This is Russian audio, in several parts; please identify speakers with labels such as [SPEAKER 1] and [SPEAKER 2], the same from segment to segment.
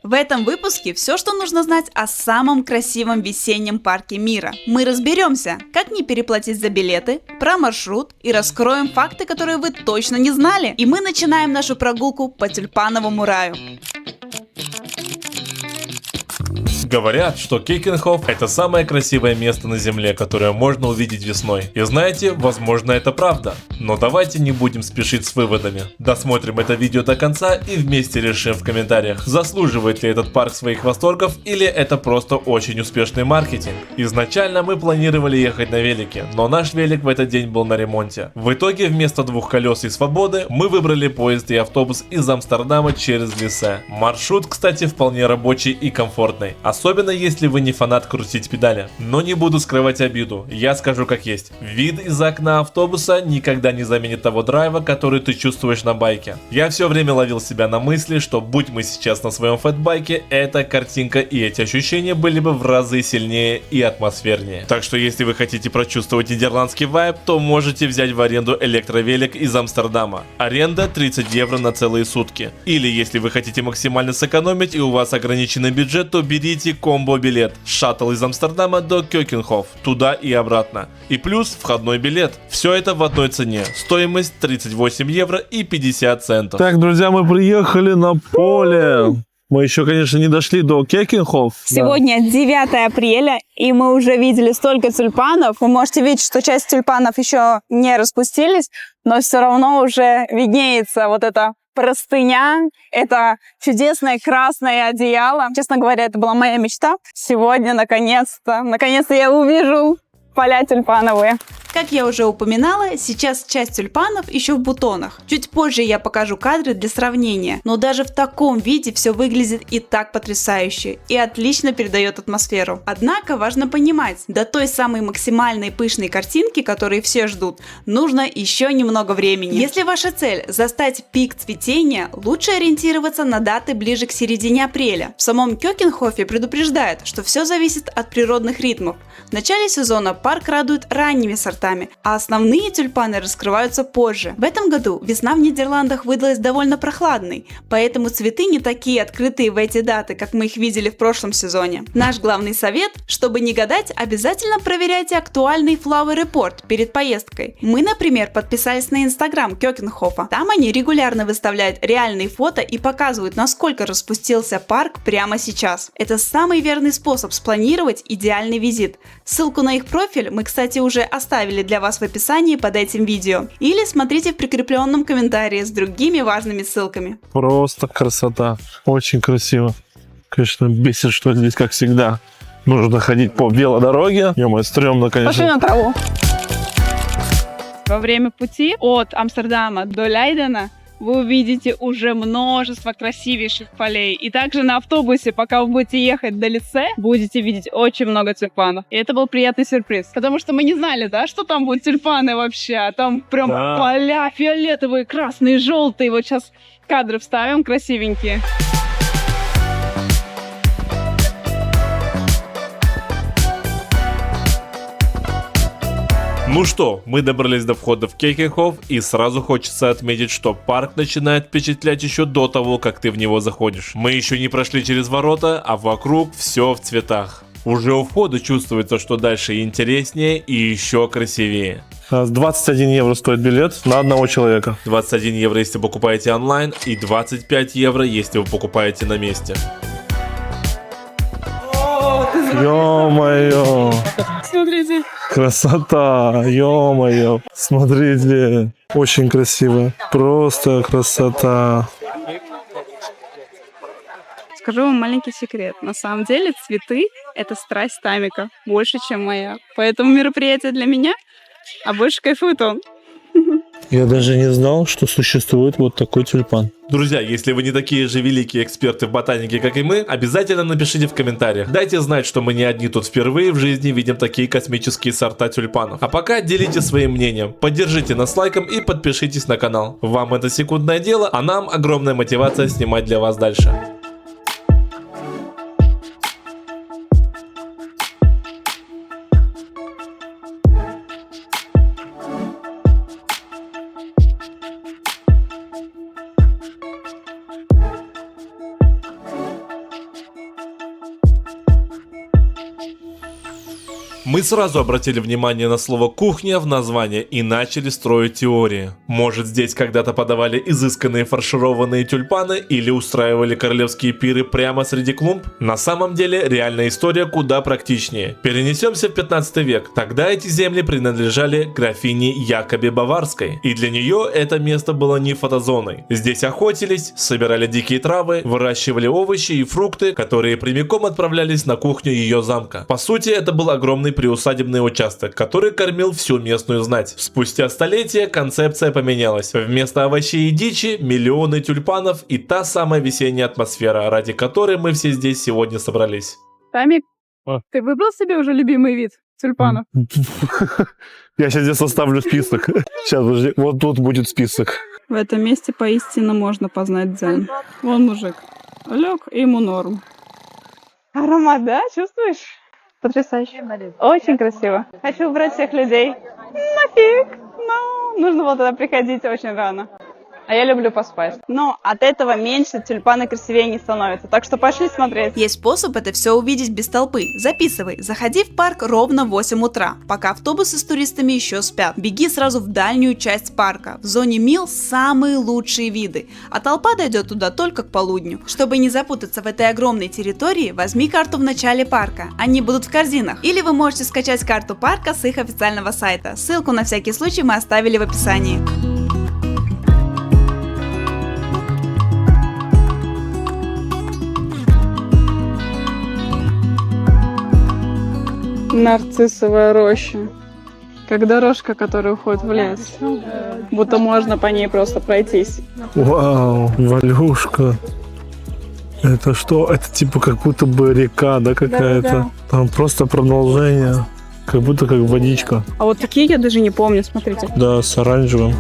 [SPEAKER 1] В этом выпуске все, что нужно знать о самом красивом весеннем парке мира. Мы разберемся, как не переплатить за билеты, про маршрут и раскроем факты, которые вы точно не знали. И мы начинаем нашу прогулку по тюльпановому раю.
[SPEAKER 2] Говорят, что Кекенхоф — это самое красивое место на Земле, которое можно увидеть весной. И знаете, возможно, это правда. Но давайте не будем спешить с выводами. Досмотрим это видео до конца и вместе решим в комментариях, заслуживает ли этот парк своих восторгов или это просто очень успешный маркетинг. Изначально мы планировали ехать на велике, но наш велик в этот день был на ремонте. В итоге вместо двух колес и свободы мы выбрали поезд и автобус из Амстердама через Лиссе. Маршрут, кстати, вполне рабочий и комфортный. Особенно если вы не фанат крутить педали. Но не буду скрывать обиду, я скажу как есть. Вид из окна автобуса никогда не заменит того драйва, который ты чувствуешь на байке. Я все время ловил себя на мысли, что будь мы сейчас на своем фэтбайке, эта картинка и эти ощущения были бы в разы сильнее и атмосфернее. Так что если вы хотите прочувствовать нидерландский вайб, то можете взять в аренду электровелик из Амстердама. Аренда 30 евро на целые сутки. Или если вы хотите максимально сэкономить и у вас ограниченный бюджет, то берите комбо-билет. Шаттл из Амстердама до Кекенхоф. Туда и обратно. И плюс входной билет. Все это в одной цене. Стоимость 38 евро и 50 центов.
[SPEAKER 3] Так, друзья, мы приехали на поле. Мы еще, конечно, не дошли до Кекенхоф.
[SPEAKER 4] Сегодня 9 апреля, и мы уже видели столько тюльпанов. Вы можете видеть, что часть тюльпанов еще не распустились, но все равно уже виднеется вот эта простыня, это чудесное красное одеяло. Честно говоря, это была моя мечта. Сегодня, наконец-то я увижу поля тюльпановые.
[SPEAKER 1] Как я уже упоминала, сейчас часть тюльпанов еще в бутонах. Чуть позже я покажу кадры для сравнения, но даже в таком виде все выглядит и так потрясающе, и отлично передает атмосферу. Однако важно понимать, до той самой максимальной пышной картинки, которую все ждут, нужно еще немного времени. Если ваша цель застать пик цветения, лучше ориентироваться на даты ближе к середине апреля. В самом Кекенхофе предупреждают, что все зависит от природных ритмов. В начале сезона парк радует ранними сортами, а основные тюльпаны раскрываются позже. В этом году весна в Нидерландах выдалась довольно прохладной, поэтому цветы не такие открытые в эти даты, как мы их видели в прошлом сезоне. Наш главный совет, чтобы не гадать, обязательно проверяйте актуальный Flower Report перед поездкой. Мы, например, подписались на Instagram Кекенхофа. Там они регулярно выставляют реальные фото и показывают, насколько распустился парк прямо сейчас. Это самый верный способ спланировать идеальный визит. Ссылку на их профиль мы, кстати, уже оставили для вас в описании под этим видео. Или смотрите в прикрепленном комментарии с другими важными ссылками.
[SPEAKER 3] Просто красота. Очень красиво. Конечно, бесит, что здесь, как всегда, нужно ходить по велодороге. Ё-моё, стрёмно, конечно.
[SPEAKER 4] Пошли на траву.
[SPEAKER 5] Во время пути от Амстердама до Лейдена вы увидите уже множество красивейших полей. И также на автобусе, пока вы будете ехать до Лиссе, будете видеть очень много тюльпанов. И это был приятный сюрприз. Потому что мы не знали, да, что там будут тюльпаны вообще. А там прям поля фиолетовые, красные, желтые. Вот сейчас кадры вставим красивенькие.
[SPEAKER 2] Ну что, мы добрались до входа в Кекенхоф, и сразу хочется отметить, что парк начинает впечатлять еще до того, как ты в него заходишь. Мы еще не прошли через ворота, а вокруг все в цветах. Уже у входа чувствуется, что дальше интереснее и еще красивее.
[SPEAKER 3] 21 евро стоит билет на одного человека.
[SPEAKER 2] 21 евро, если вы покупаете онлайн, и 25 евро, если вы покупаете на месте.
[SPEAKER 3] Ё-моё!
[SPEAKER 5] Смотрите.
[SPEAKER 3] Красота! Ё-моё! Смотрите! Очень красиво. Просто красота.
[SPEAKER 5] Скажу вам маленький секрет. На самом деле цветы — это страсть Тамика. Больше, чем моя. Поэтому мероприятие для меня, а больше кайфует он.
[SPEAKER 3] Я даже не знал, что существует вот такой тюльпан.
[SPEAKER 2] Друзья, если вы не такие же великие эксперты в ботанике, как и мы, обязательно напишите в комментариях. Дайте знать, что мы не одни тут впервые в жизни видим такие космические сорта тюльпанов. А пока делитесь своим мнением, поддержите нас лайком и подпишитесь на канал. Вам это секундное дело, а нам огромная мотивация снимать для вас дальше. Мы сразу обратили внимание на слово «кухня» в названии и начали строить теории. Может, здесь когда-то подавали изысканные фаршированные тюльпаны или устраивали королевские пиры прямо среди клумб? На самом деле, реальная история куда практичнее. Перенесемся в 15 век. Тогда эти земли принадлежали графине Якобе Баварской, и для нее это место было не фотозоной. Здесь охотились, собирали дикие травы, выращивали овощи и фрукты, которые прямиком отправлялись на кухню ее замка. По сути, это был огромный приусадебный участок, который кормил всю местную знать. Спустя столетия концепция поменялась. Вместо овощей и дичи миллионы тюльпанов и та самая весенняя атмосфера, ради которой мы все здесь сегодня собрались.
[SPEAKER 5] Тамик,
[SPEAKER 3] А?
[SPEAKER 5] ты выбрал себе уже любимый вид тюльпанов?
[SPEAKER 3] Я сейчас составлю список. Сейчас, подожди, вот тут будет список.
[SPEAKER 5] В этом месте поистине можно познать дзен. Вон мужик. Лег, и ему норм. Аромат, да? Чувствуешь? Потрясающе. Очень красиво. Хочу убрать всех людей. Нафиг. Ну, нужно было тогда приходить очень рано. А я люблю поспать. Но от этого меньше тюльпаны красивее не становятся. Так что пошли смотреть.
[SPEAKER 1] Есть способ это все увидеть без толпы. Записывай. Заходи в парк ровно в 8 утра, пока автобусы с туристами еще спят. Беги сразу в дальнюю часть парка. В зоне Мил самые лучшие виды, а толпа дойдет туда только к полудню. Чтобы не запутаться в этой огромной территории, возьми карту в начале парка. Они будут в корзинах. Или вы можете скачать карту парка с их официального сайта. Ссылку на всякий случай мы оставили в описании.
[SPEAKER 5] Нарциссовая роща. Как дорожка, которая уходит в лес. Будто можно по ней просто пройтись.
[SPEAKER 3] Вау, Валюшка. Это что? Это типа как будто бы река, да, какая-то?
[SPEAKER 5] Да-да-да.
[SPEAKER 3] Там просто продолжение. Как будто как водичка.
[SPEAKER 5] А вот такие я даже не помню, смотрите.
[SPEAKER 3] Да, с оранжевым.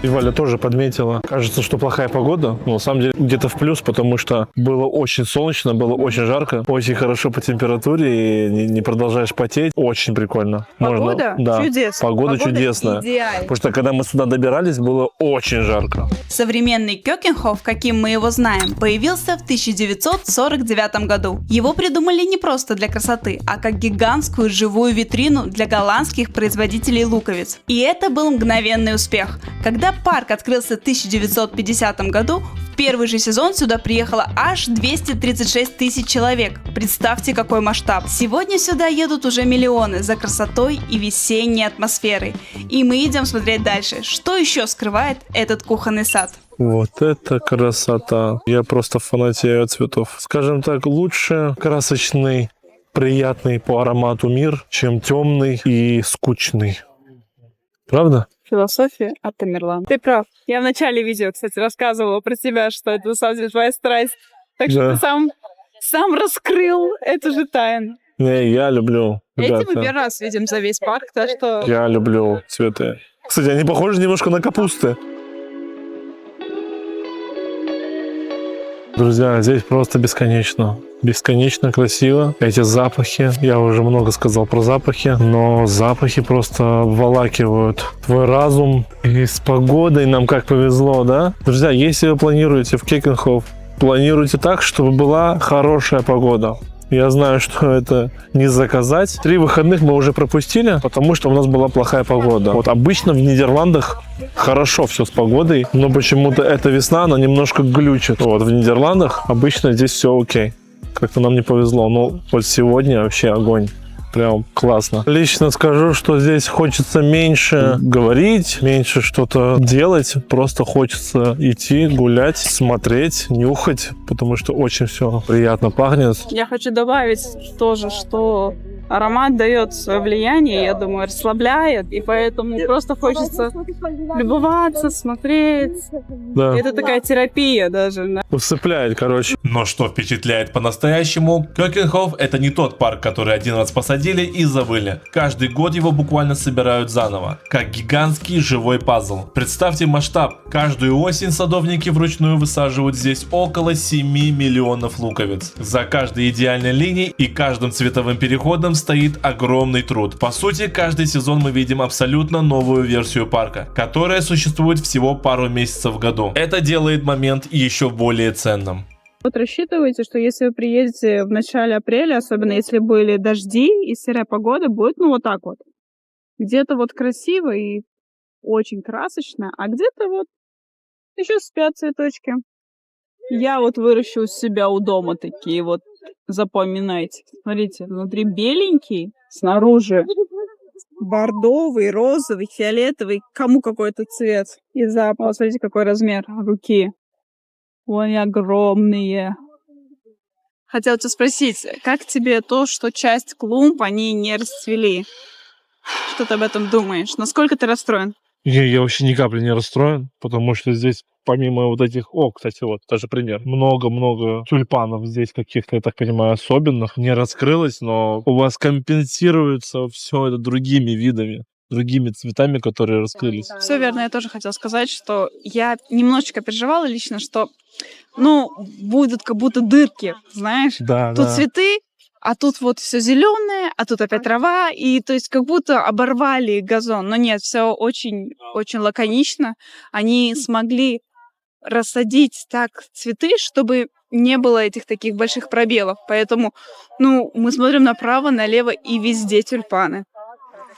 [SPEAKER 3] И Валя тоже подметила. Кажется, что плохая погода, но на самом деле где-то в плюс, потому что было очень солнечно, было очень жарко, очень хорошо по температуре, и не продолжаешь потеть. Очень прикольно.
[SPEAKER 5] Погода
[SPEAKER 3] да,
[SPEAKER 5] чудесная.
[SPEAKER 3] Погода чудесная.
[SPEAKER 1] идеальна.
[SPEAKER 3] Потому что когда мы сюда добирались, было очень жарко.
[SPEAKER 1] Современный Кёкенхоф, каким мы его знаем, появился в 1949 году. Его придумали не просто для красоты, а как гигантскую живую витрину для голландских производителей луковиц. И это был мгновенный успех. Когда парк открылся в 1950 году, в первый же сезон сюда приехало аж 236 тысяч человек. Представьте, какой масштаб. Сегодня сюда едут уже миллионы за красотой и весенней атмосферой. И мы идем смотреть дальше, что еще скрывает этот кухонный сад.
[SPEAKER 3] Вот это красота. Я просто фанатею от цветов. Скажем так, лучше красочный, приятный по аромату мир, чем темный и скучный. Правда?
[SPEAKER 5] Философия от Тамерлана. Ты прав. Я в начале видео, кстати, рассказывала про тебя, что это на самом деле твоя страсть. Так что
[SPEAKER 3] Да.
[SPEAKER 5] ты сам раскрыл эту же тайну.
[SPEAKER 3] Не, я люблю.
[SPEAKER 5] Эти мы
[SPEAKER 3] Ребята,
[SPEAKER 5] первый раз видим за весь парк, так что...
[SPEAKER 3] я люблю цветы. Кстати, они похожи немножко на капусты. Друзья, здесь просто бесконечно. Бесконечно красиво. Эти запахи, я уже много сказал про запахи, но запахи просто обволакивают твой разум. И с погодой нам как повезло, да? Друзья, если вы планируете в Кёкенхоф, планируйте так, чтобы была хорошая погода. Я знаю, что это не заказать. 3 выходных мы уже пропустили, потому что у нас была плохая погода. Вот обычно в Нидерландах хорошо все с погодой, но почему-то эта весна, она немножко глючит. Вот в Нидерландах обычно здесь все окей. Как-то нам не повезло. Но вот сегодня вообще огонь. Прям классно. Лично скажу, что здесь хочется меньше говорить, меньше что-то делать. Просто хочется идти, гулять, смотреть, нюхать, потому что очень все приятно пахнет.
[SPEAKER 5] Я хочу добавить тоже, что аромат дает свое влияние, я думаю, расслабляет, и поэтому просто хочется любоваться, смотреть.
[SPEAKER 3] Да,
[SPEAKER 5] Это такая терапия даже. Да?
[SPEAKER 3] усыпляет, короче.
[SPEAKER 2] Но что впечатляет по-настоящему, Кёкенхоф это не тот парк, который один раз посадили и забыли. Каждый год его буквально собирают заново, как гигантский живой пазл. Представьте масштаб. Каждую осень садовники вручную высаживают здесь около 7 миллионов луковиц. За каждой идеальной линией и каждым цветовым переходом стоит огромный труд. По сути, каждый сезон мы видим абсолютно новую версию парка, которая существует всего пару месяцев в году. Это делает момент еще более ценным.
[SPEAKER 5] Вот рассчитывайте, что если вы приедете в начале апреля, особенно если были дожди и серая погода, будет вот так вот. Где-то вот красиво и очень красочно, а где-то вот еще спят цветочки. Я вот выращу у себя у дома такие вот, запоминайте. Смотрите, внутри беленький, снаружи бордовый, розовый, фиолетовый, кому какой-то цвет. И запах, смотрите, какой размер руки. Ой, огромные. Хотела тебя спросить, как тебе то, что часть клумб они не расцвели? Что ты об этом думаешь? Насколько ты расстроен?
[SPEAKER 3] Я вообще ни капли не расстроен, потому что здесь помимо вот этих... Кстати, вот даже пример. Много-много тюльпанов здесь каких-то, я так понимаю, особенных не раскрылось, но у вас компенсируется все это другими видами, другими цветами, которые раскрылись.
[SPEAKER 5] Все верно, я тоже хотела сказать, что я немножечко переживала лично, что, будут как будто дырки, знаешь?
[SPEAKER 3] Да,
[SPEAKER 5] Тут
[SPEAKER 3] да.
[SPEAKER 5] цветы, а тут вот все зеленое, а тут опять трава, и то есть как будто оборвали газон. Но нет, все очень, очень лаконично. Они смогли рассадить так цветы, чтобы не было этих таких больших пробелов. Поэтому, мы смотрим направо, налево, и везде тюльпаны.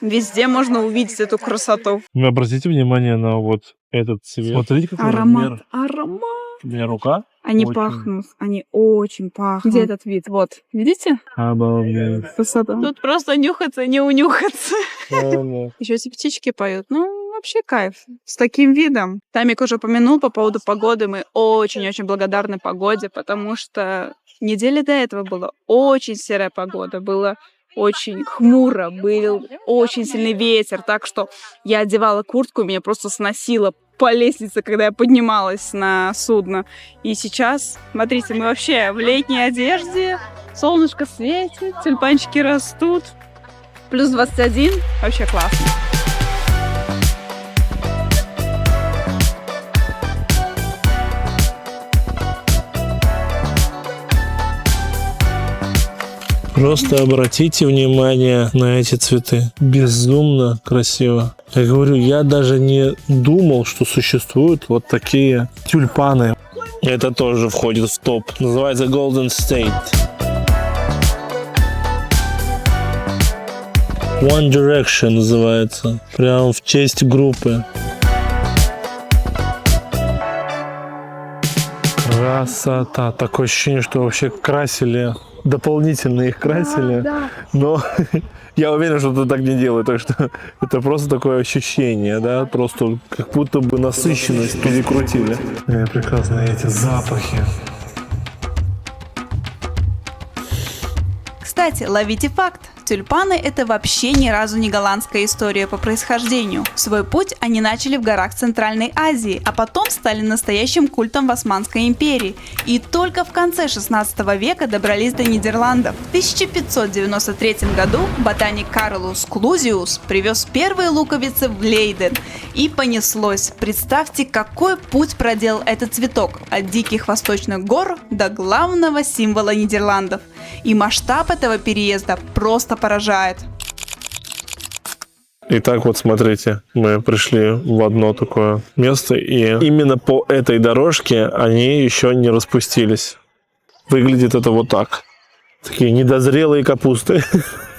[SPEAKER 5] Везде можно увидеть эту красоту.
[SPEAKER 3] Вы обратите внимание на вот этот цвет. Смотрите, какой размер.
[SPEAKER 5] Аромат.
[SPEAKER 3] У меня рука.
[SPEAKER 5] Они
[SPEAKER 3] Очень.
[SPEAKER 5] пахнут, они очень пахнут. Где этот вид? Вот, видите?
[SPEAKER 3] Обалдеть.
[SPEAKER 5] Красота. Тут просто нюхаться, не унюхаться.
[SPEAKER 3] Да-да.
[SPEAKER 5] Еще эти птички поют. Вообще кайф. С таким видом. Тамик уже упомянул по поводу погоды. Мы очень-очень благодарны погоде, потому что недели до этого была очень серая погода. Было очень хмуро, был очень сильный ветер, так что я одевала куртку, меня просто сносило по лестнице, когда я поднималась на судно. И сейчас, смотрите, мы вообще в летней одежде, солнышко светит, тюльпанчики растут, плюс 21, вообще классно.
[SPEAKER 3] Просто обратите внимание на эти цветы. Безумно красиво. Я говорю, я даже не думал, что существуют вот такие тюльпаны. Это тоже входит в топ. Называется Golden State. One Direction называется. Прям в честь группы. Красота. Такое ощущение, что вообще красили, дополнительно их красили.
[SPEAKER 5] Да.
[SPEAKER 3] Но я уверен, что это так не делают. Так что это просто такое ощущение, да? Просто как будто бы насыщенность перекрутили. Прекрасные эти запахи.
[SPEAKER 1] Кстати, ловите факт. Тюльпаны – это вообще ни разу не голландская история по происхождению. Свой путь они начали в горах Центральной Азии, а потом стали настоящим культом в Османской империи. И только в конце 16 века добрались до Нидерландов. В 1593 году ботаник Карлус Клузиус привез первые луковицы в Лейден. И понеслось. Представьте, какой путь проделал этот цветок от диких восточных гор до главного символа Нидерландов. И масштаб этого переезда просто поражает.
[SPEAKER 3] Итак, вот смотрите, мы пришли в одно такое место, и именно по этой дорожке они еще не распустились. Выглядит это вот так. Такие недозрелые капусты,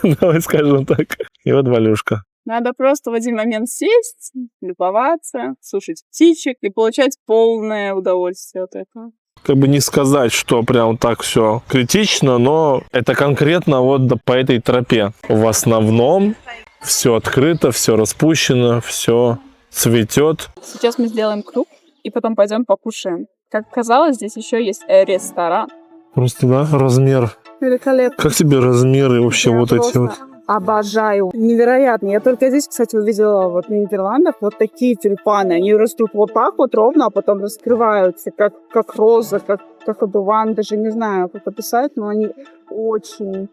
[SPEAKER 3] давай скажем так. И вот Валюшка.
[SPEAKER 5] Надо просто в один момент сесть, любоваться, слушать птичек и получать полное удовольствие от этого.
[SPEAKER 3] Как бы не сказать, что прям так все критично, но это конкретно вот по этой тропе. В основном все открыто, все распущено, все цветет.
[SPEAKER 5] Сейчас мы сделаем круг и потом пойдем покушаем. Как оказалось, здесь еще есть ресторан.
[SPEAKER 3] Просто, да, размер.
[SPEAKER 5] Великолепно.
[SPEAKER 3] Как тебе размеры вообще вот эти вот?
[SPEAKER 5] Обожаю. Невероятно. Я только здесь, кстати, увидела вот в Нидерландах вот такие тюльпаны. Они растут вот так вот ровно, а потом раскрываются, как роза, как одуван. Даже не знаю, как описать, но они очень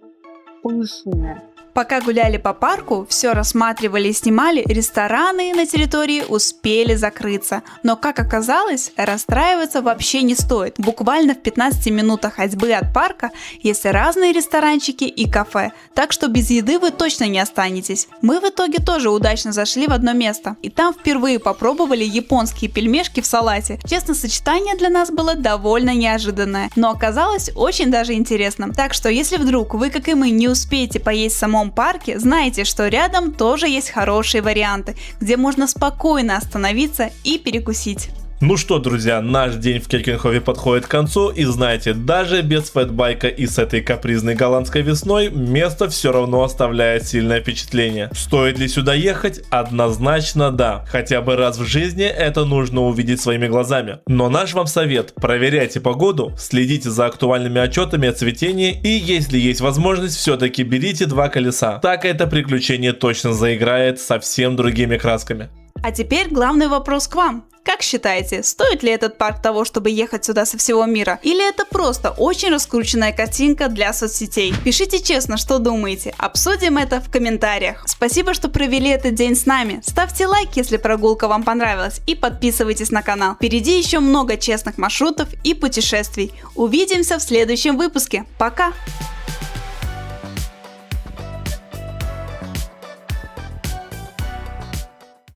[SPEAKER 5] пышные.
[SPEAKER 1] Пока гуляли по парку, все рассматривали и снимали, рестораны на территории успели закрыться. Но, как оказалось, расстраиваться вообще не стоит. Буквально в 15 минутах ходьбы от парка есть разные ресторанчики и кафе, так что без еды вы точно не останетесь. Мы в итоге тоже удачно зашли в одно место, и там впервые попробовали японские пельмешки в салате. Честно, сочетание для нас было довольно неожиданное, но оказалось очень даже интересным. Так что, если вдруг вы, как и мы, не успеете поесть в самом парке, знайте, что рядом тоже есть хорошие варианты, где можно спокойно остановиться и перекусить.
[SPEAKER 2] Ну что, друзья, наш день в Кекенхофе подходит к концу, и знаете, даже без фэтбайка и с этой капризной голландской весной, место все равно оставляет сильное впечатление. Стоит ли сюда ехать? Однозначно да. Хотя бы раз в жизни это нужно увидеть своими глазами. Но наш вам совет: проверяйте погоду, следите за актуальными отчетами о цветении, и если есть возможность, все-таки берите 2 колеса. Так это приключение точно заиграет совсем другими красками.
[SPEAKER 1] А теперь главный вопрос к вам. Как считаете, стоит ли этот парк того, чтобы ехать сюда со всего мира? Или это просто очень раскрученная картинка для соцсетей? Пишите честно, что думаете. Обсудим это в комментариях. Спасибо, что провели этот день с нами. Ставьте лайк, если прогулка вам понравилась, и подписывайтесь на канал. Впереди еще много честных маршрутов и путешествий. Увидимся в следующем выпуске. Пока!